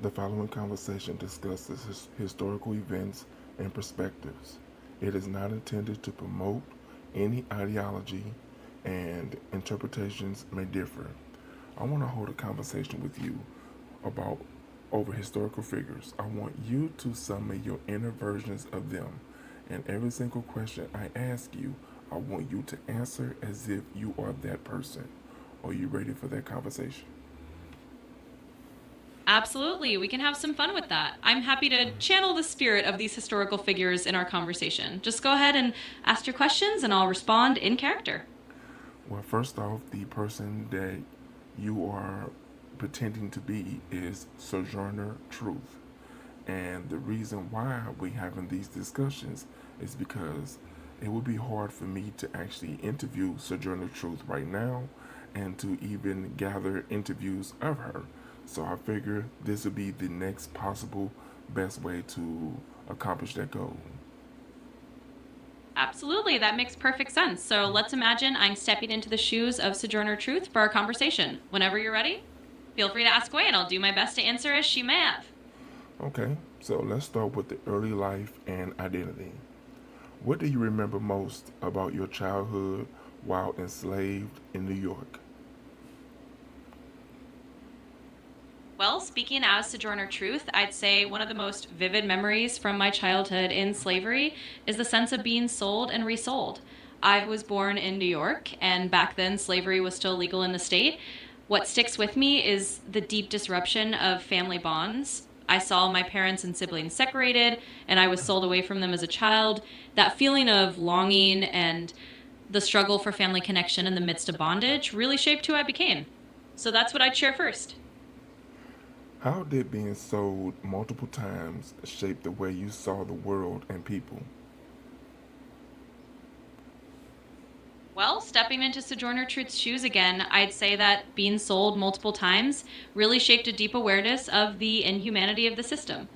The following conversation discusses historical events and perspectives. It is not intended to promote any ideology, and interpretations may differ. I want to hold a conversation with you about over historical figures. I want you to summon your inner versions of them. And every single question I ask you, I want you to answer as if you are that person. Are you ready for that conversation? Absolutely. We can have some fun with that. I'm happy to channel the spirit of these historical figures in our conversation. Just go ahead and ask your questions and I'll respond in character. Well, first off, the person that you are pretending to be is Sojourner Truth. And the reason why we're having these discussions is because it would be hard for me to actually interview Sojourner Truth right now and to even gather interviews of her. So I figure this would be the next possible best way to accomplish that goal. Absolutely. That makes perfect sense. So let's imagine I'm stepping into the shoes of Sojourner Truth for our conversation. Whenever you're ready, feel free to ask away and I'll do my best to answer as she may have. Okay, so let's start with the early life and identity. What do you remember most about your childhood while enslaved in New York? Well, speaking as Sojourner Truth, I'd say one of the most vivid memories from my childhood in slavery is the sense of being sold and resold. I was born in New York, and back then slavery was still legal in the state. What sticks with me is the deep disruption of family bonds. I saw my parents and siblings separated, and I was sold away from them as a child. That feeling of longing and the struggle for family connection in the midst of bondage really shaped who I became. So that's what I'd share first. How did being sold multiple times shape the way you saw the world and people? Well, stepping into Sojourner Truth's shoes again, I'd say that being sold multiple times really shaped a deep awareness of the inhumanity of the system.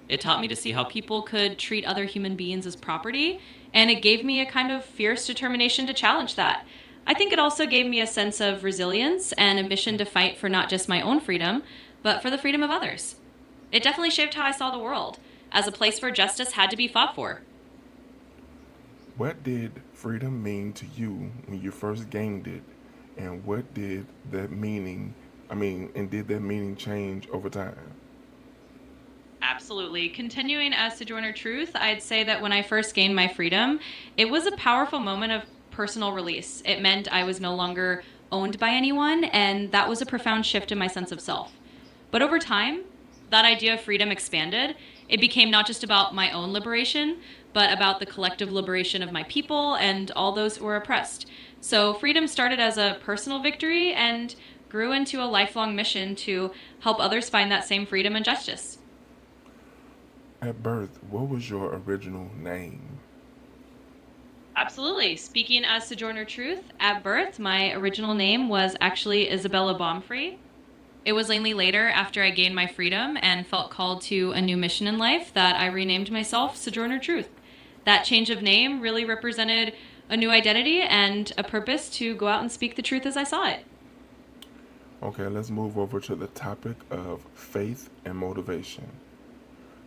It taught me to see how people could treat other human beings as property, and it gave me a kind of fierce determination to challenge that. I think it also gave me a sense of resilience and a mission to fight for not just my own freedom, but for the freedom of others. It definitely shaped how I saw the world as a place where justice had to be fought for. What did freedom mean to you when you first gained it? And what did that meaning, and did that meaning change over time? Absolutely. Continuing as Sojourner Truth, I'd say that when I first gained my freedom, it was a powerful moment of personal release. It meant I was no longer owned by anyone, and that was a profound shift in my sense of self. But over time, that idea of freedom expanded. It became not just about my own liberation, but about the collective liberation of my people and all those who were oppressed. So freedom started as a personal victory and grew into a lifelong mission to help others find that same freedom and justice. At birth, what was your original name? Absolutely. Speaking as Sojourner Truth, at birth, my original name was actually Isabella Baumfree. It was only later, after I gained my freedom and felt called to a new mission in life, that I renamed myself Sojourner Truth. That change of name really represented a new identity and a purpose to go out and speak the truth as I saw it. Okay, let's move over to the topic of faith and motivation.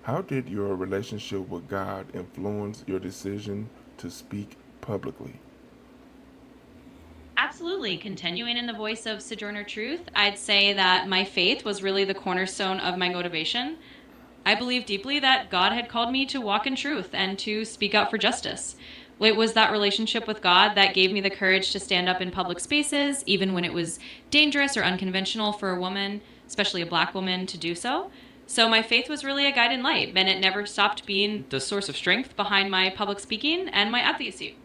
How did your relationship with God influence your decision to speak publicly? Absolutely. Continuing in the voice of Sojourner Truth, I'd say that my faith was really the cornerstone of my motivation. I believe deeply that God had called me to walk in truth and to speak out for justice. It was that relationship with God that gave me the courage to stand up in public spaces, even when it was dangerous or unconventional for a woman, especially a black woman, to do so. So my faith was really a guiding light, and it never stopped being the source of strength behind my public speaking and my advocacy.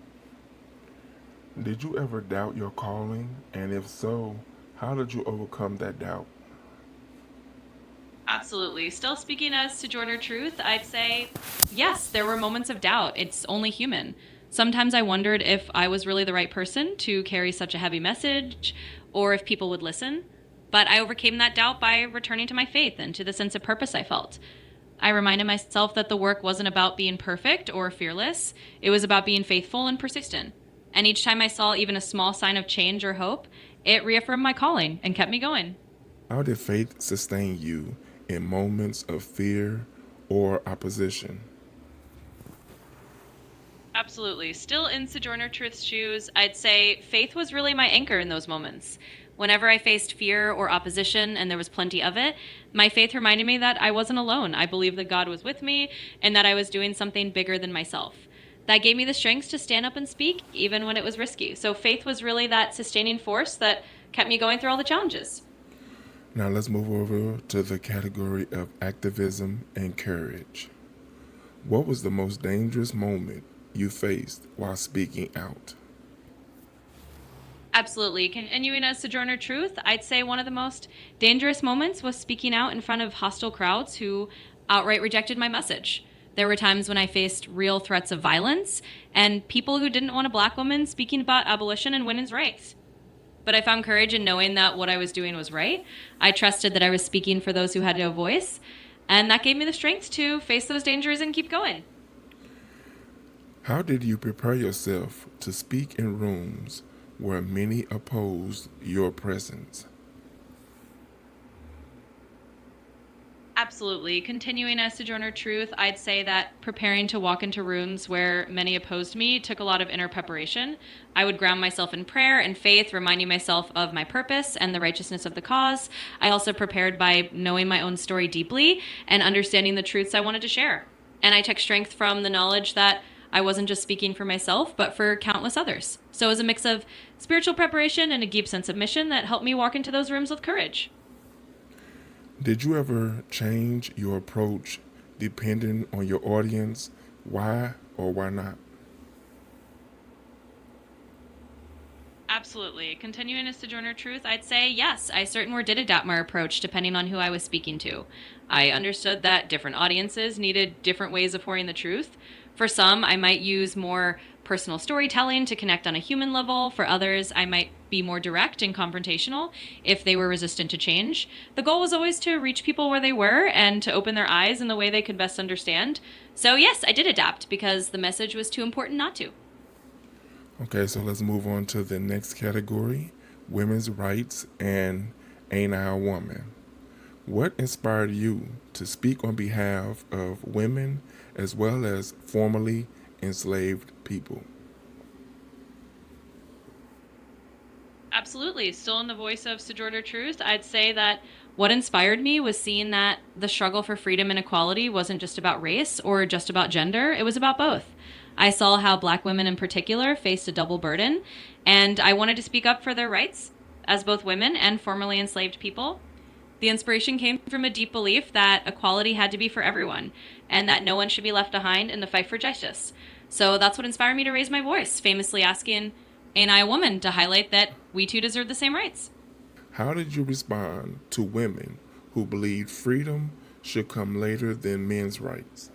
Did you ever doubt your calling? And if so, how did you overcome that doubt? Absolutely. Still speaking as Sojourner Truth, I'd say yes, there were moments of doubt. It's only human. Sometimes I wondered if I was really the right person to carry such a heavy message or if people would listen. But I overcame that doubt by returning to my faith and to the sense of purpose I felt. I reminded myself that the work wasn't about being perfect or fearless, it was about being faithful and persistent. And each time I saw even a small sign of change or hope, it reaffirmed my calling and kept me going. How did faith sustain you in moments of fear or opposition? Absolutely. Still in Sojourner Truth's shoes, I'd say faith was really my anchor in those moments. Whenever I faced fear or opposition, and there was plenty of it, my faith reminded me that I wasn't alone. I believed that God was with me and that I was doing something bigger than myself. That gave me the strength to stand up and speak, even when it was risky. So faith was really that sustaining force that kept me going through all the challenges. Now let's move over to the category of activism and courage. What was the most dangerous moment you faced while speaking out? Absolutely. Continuing as Sojourner Truth, I'd say one of the most dangerous moments was speaking out in front of hostile crowds who outright rejected my message. There were times when I faced real threats of violence and people who didn't want a black woman speaking about abolition and women's rights. But I found courage in knowing that what I was doing was right. I trusted that I was speaking for those who had no voice, and that gave me the strength to face those dangers and keep going. How did you prepare yourself to speak in rooms where many opposed your presence? Absolutely. Continuing as Sojourner Truth, I'd say that preparing to walk into rooms where many opposed me took a lot of inner preparation. I would ground myself in prayer and faith, reminding myself of my purpose and the righteousness of the cause. I also prepared by knowing my own story deeply and understanding the truths I wanted to share. And I took strength from the knowledge that I wasn't just speaking for myself, but for countless others. So it was a mix of spiritual preparation and a deep sense of mission that helped me walk into those rooms with courage. Did you ever change your approach depending on your audience? Why or why not? Absolutely. Continuing as Sojourner Truth, I'd say yes, I certainly did adapt my approach depending on who I was speaking to. I understood that different audiences needed different ways of pouring the truth. For some, I might use more personal storytelling to connect on a human level. For others, I might be more direct and confrontational if they were resistant to change. The goal was always to reach people where they were and to open their eyes in the way they could best understand. So, yes, I did adapt because the message was too important not to. Okay, so let's move on to the next category, women's rights and Ain't I a Woman? What inspired you to speak on behalf of women as well as formerly enslaved people? Absolutely. Still in the voice of Sojourner Truth, I'd say that what inspired me was seeing that the struggle for freedom and equality wasn't just about race or just about gender, it was about both. I saw how black women in particular faced a double burden, and I wanted to speak up for their rights as both women and formerly enslaved people. The inspiration came from a deep belief that equality had to be for everyone and that no one should be left behind in the fight for justice. So that's what inspired me to raise my voice, famously asking, Ain't I a woman? To highlight that we too deserve the same rights. How did you respond to women who believed freedom should come later than men's rights?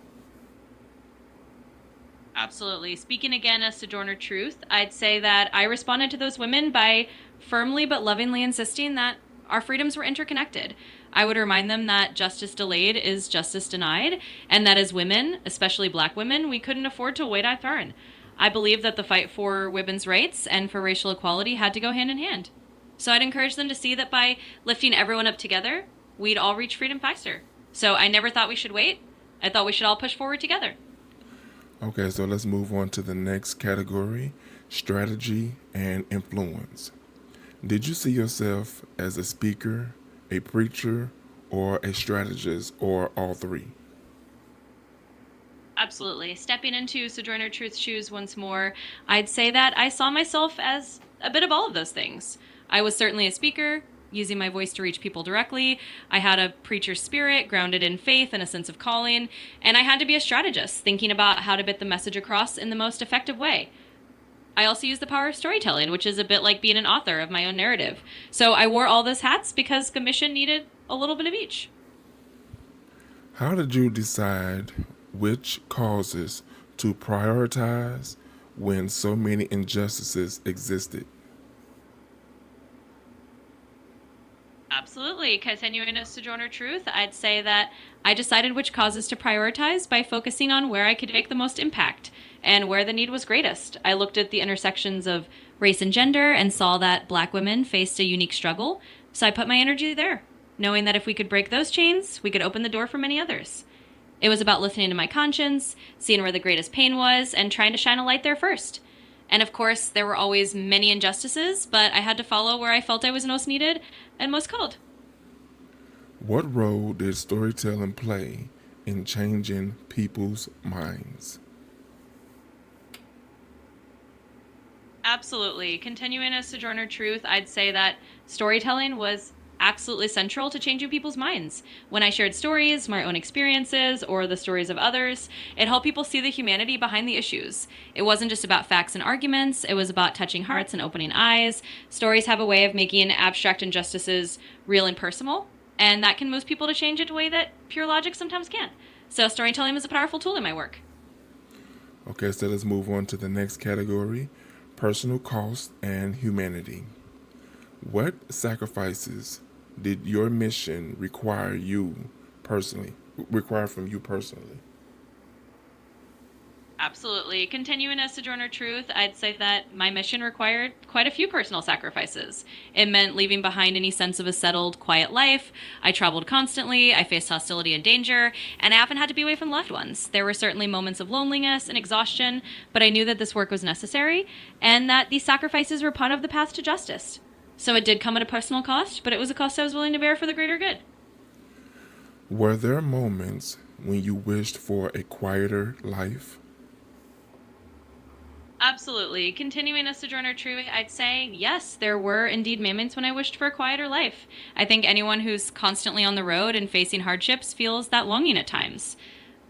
Absolutely. Speaking again as Sojourner Truth, I'd say that I responded to those women by firmly but lovingly insisting that our freedoms were interconnected. I would remind them that justice delayed is justice denied, and that as women, especially black women, we couldn't afford to wait our turn. I believe that the fight for women's rights and for racial equality had to go hand in hand. So I'd encourage them to see that by lifting everyone up together, we'd all reach freedom faster. So I never thought we should wait. I thought we should all push forward together. Okay, so let's move on to the next category, strategy and influence. Did you see yourself as a speaker, a preacher, or a strategist, or all three? Absolutely. Stepping into Sojourner Truth's shoes once more, I'd say that I saw myself as a bit of all of those things. I was certainly a speaker, using my voice to reach people directly. I had a preacher spirit, grounded in faith and a sense of calling. And I had to be a strategist, thinking about how to get the message across in the most effective way. I also use the power of storytelling, which is a bit like being an author of my own narrative. So I wore all those hats because the mission needed a little bit of each. How did you decide which causes to prioritize when so many injustices existed? Absolutely. Continuing as Sojourner Truth, I'd say that I decided which causes to prioritize by focusing on where I could make the most impact and where the need was greatest. I looked at the intersections of race and gender and saw that black women faced a unique struggle, so I put my energy there. knowing that if we could break those chains, we could open the door for many others. It was about listening to my conscience, seeing where the greatest pain was, and trying to shine a light there first. And of course, there were always many injustices, but I had to follow where I felt I was most needed and most called. What role did storytelling play in changing people's minds? Absolutely. Continuing as Sojourner Truth, I'd say that storytelling was absolutely central to changing people's minds. When I shared stories, my own experiences, or the stories of others, it helped people see the humanity behind the issues. It wasn't just about facts and arguments, it was about touching hearts and opening eyes. Stories have a way of making abstract injustices real and personal, and that can move people to change it in a way that pure logic sometimes can't. So storytelling is a powerful tool in my work. Okay, so let's move on to the next category, personal cost and humanity. What sacrifices did your mission require from you personally? Absolutely. Continuing as Sojourner Truth, I'd say that my mission required quite a few personal sacrifices. It meant leaving behind any sense of a settled, quiet life. I traveled constantly, I faced hostility and danger, and I often had to be away from loved ones. There were certainly moments of loneliness and exhaustion, but I knew that this work was necessary and that these sacrifices were part of the path to justice. So it did come at a personal cost, but it was a cost I was willing to bear for the greater good. Were there moments when you wished for a quieter life? Absolutely. Continuing as Sojourner Truth, I'd say yes, there were indeed moments when I wished for a quieter life. I think anyone who's constantly on the road and facing hardships feels that longing at times.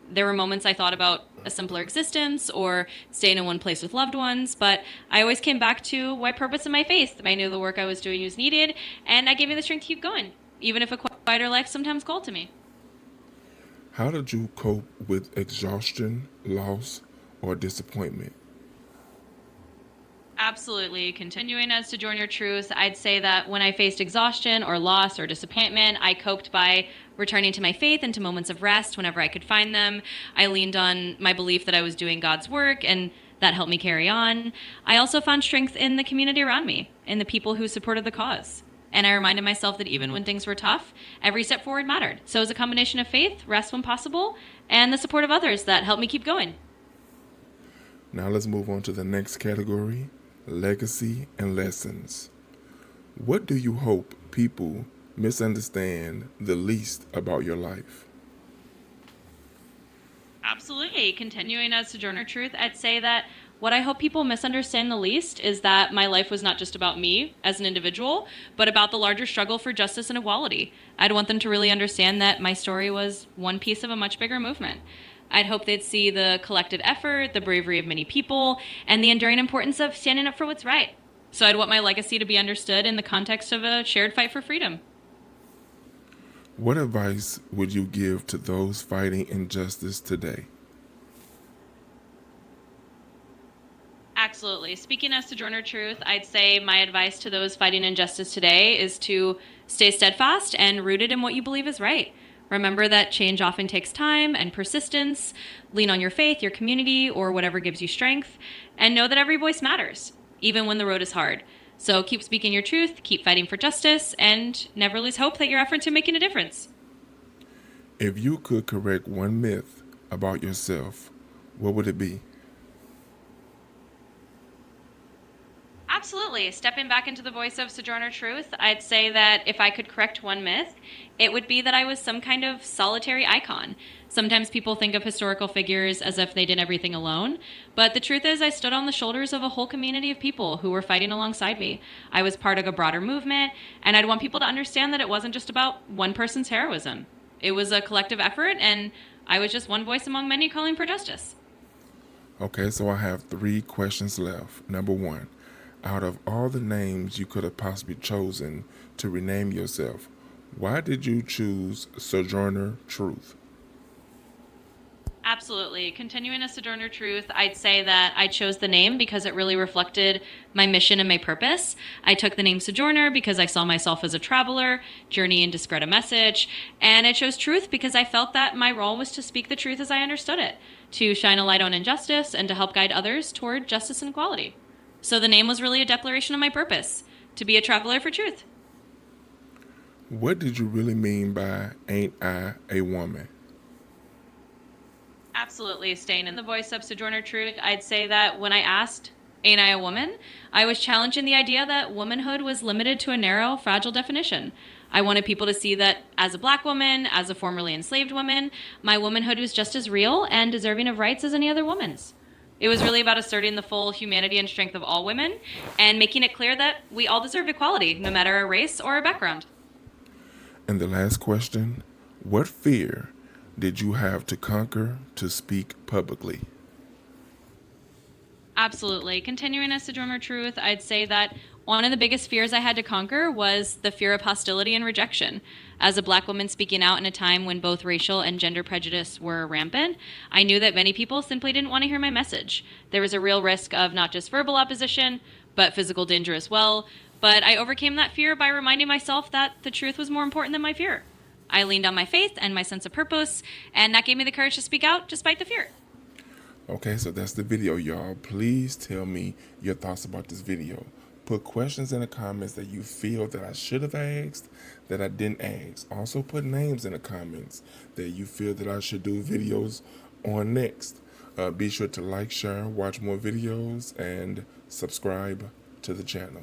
There were moments I thought about a simpler existence or staying in one place with loved ones, but I always came back to my purpose in my faith. I knew the work I was doing was needed, and that gave me the strength to keep going, even if a quieter life sometimes called to me. How did you cope with exhaustion, loss, or disappointment? Absolutely. Continuing as Sojourner Truth, I'd say that when I faced exhaustion or loss or disappointment, I coped by returning to my faith and to moments of rest whenever I could find them. I leaned on my belief that I was doing God's work, and that helped me carry on. I also found strength in the community around me, in the people who supported the cause. And I reminded myself that even when things were tough, every step forward mattered. So it was a combination of faith, rest when possible, and the support of others that helped me keep going. Now let's move on to the next category, legacy and lessons. What do you hope people misunderstand the least about your life? Absolutely. Continuing as Sojourner Truth, I'd say that what I hope people misunderstand the least is that my life was not just about me as an individual, but about the larger struggle for justice and equality. I'd want them to really understand that my story was one piece of a much bigger movement. I'd hope they'd see the collective effort, the bravery of many people, and the enduring importance of standing up for what's right. So I'd want my legacy to be understood in the context of a shared fight for freedom. What advice would you give to those fighting injustice today? Absolutely. Speaking as Sojourner Truth, I'd say my advice to those fighting injustice today is to stay steadfast and rooted in what you believe is right. Remember that change often takes time and persistence. Lean on your faith, your community, or whatever gives you strength. And know that every voice matters, even when the road is hard. So keep speaking your truth, keep fighting for justice, and never lose hope that your efforts are making a difference. If you could correct one myth about yourself, what would it be? Absolutely. Stepping back into the voice of Sojourner Truth, I'd say that if I could correct one myth, it would be that I was some kind of solitary icon. Sometimes people think of historical figures as if they did everything alone, but the truth is I stood on the shoulders of a whole community of people who were fighting alongside me. I was part of a broader movement, and I'd want people to understand that it wasn't just about one person's heroism. It was a collective effort, and I was just one voice among many calling for justice. Okay, so I have 3 questions left. Number 1, out of all the names you could have possibly chosen to rename yourself, why did you choose Sojourner Truth? Absolutely. Continuing as Sojourner Truth, I'd say that I chose the name because it really reflected my mission and my purpose. I took the name Sojourner because I saw myself as a traveler, journeying to spread a message. And I chose Truth because I felt that my role was to speak the truth as I understood it, to shine a light on injustice, and to help guide others toward justice and equality. So the name was really a declaration of my purpose, to be a traveler for truth. What did you really mean by "ain't I a woman"? Absolutely. Staying in the voice of Sojourner Truth, I'd say that when I asked, "Ain't I a woman?" I was challenging the idea that womanhood was limited to a narrow, fragile definition. I wanted people to see that as a black woman, as a formerly enslaved woman, my womanhood was just as real and deserving of rights as any other woman's. It was really about asserting the full humanity and strength of all women and making it clear that we all deserve equality, no matter our race or our background. And the last question, what fear did you have to conquer to speak publicly? Absolutely. Continuing as Sojourner Truth, I'd say that one of the biggest fears I had to conquer was the fear of hostility and rejection. As a black woman speaking out in a time when both racial and gender prejudice were rampant, I knew that many people simply didn't want to hear my message. There was a real risk of not just verbal opposition, but physical danger as well. But I overcame that fear by reminding myself that the truth was more important than my fear. I leaned on my faith and my sense of purpose, and that gave me the courage to speak out despite the fear. Okay, so that's the video, y'all. Please tell me your thoughts about this video. Put questions in the comments that you feel that I should have asked, that I didn't ask. Also put names in the comments that you feel that I should do videos on next. Be sure to like, share, watch more videos, and subscribe to the channel.